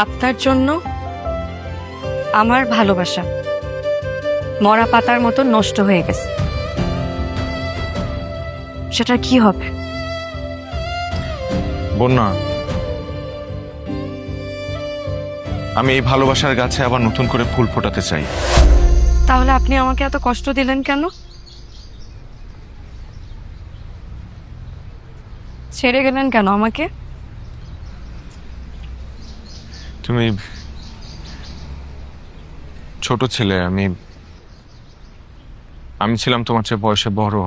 আপনার জন্য আমার ভালোবাসা মরা পাতার মতো নষ্ট হয়ে গেছে। সেটা কি হবে? বন্যা, আমি এই ভালোবাসার গাছে আবার নতুন করে ফুল ফোটাতে চাই। তাহলে আপনি আমাকে এত কষ্ট দিলেন কেন? ছেড়ে গেলেন কেন আমাকে? তুমি ছোট ছেলে, আমি ছিলাম তোমার চেয়ে বয়সে বড়।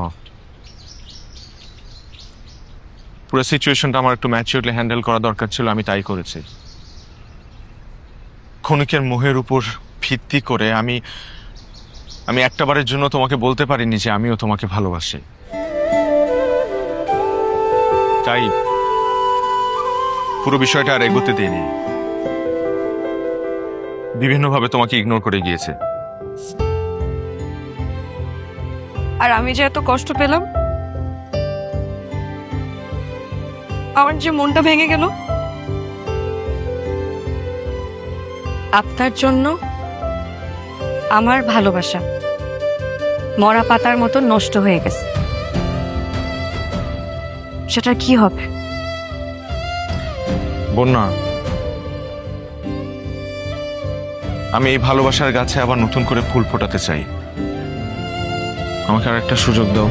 পুরো সিচুয়েশনটা আমার একটু ম্যাচিউরলি হ্যান্ডেল করা দরকার ছিল, আমি তাই করেছি। ক্ষণিকের মোহের উপর ভিত্তি করে আমি একটাবারের জন্য তোমাকে বলতে পারিনি যে আমিও তোমাকে ভালোবাসি। তাই পুরো বিষয়টা আর এগোতে দিইনি, বিভিন্নভাবে তোমাকে ইগনোর করে গিয়েছে। আর আমি যে এত কষ্ট পেলাম, আমার যে মনটা ভেঙে গেল, আপনার জন্য আমার ভালোবাসা মরা পাতার মতো নষ্ট হয়ে গেছে। সেটা কি হবে? বন্যা, আমি এই ভালোবাসার গাছে আবার নতুন করে ফুল ফোটাতে চাই। আমাকে আর একটা সুযোগ দাও।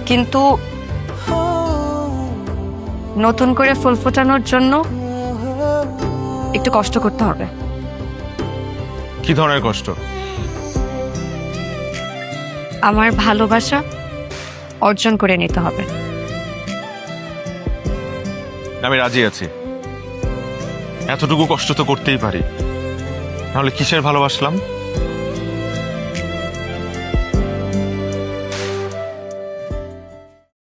কিন্তু নতুন করে ফুল ফোটানোর জন্য একটু কষ্ট করতে হবে। কি ধরনের কষ্ট? আমার ভালোবাসা অর্জন করে নিতে হবে। আমি রাজি আছি, এতটুকু কষ্ট তো করতেই পারি, নাহলে কিসের ভালোবাসলাম?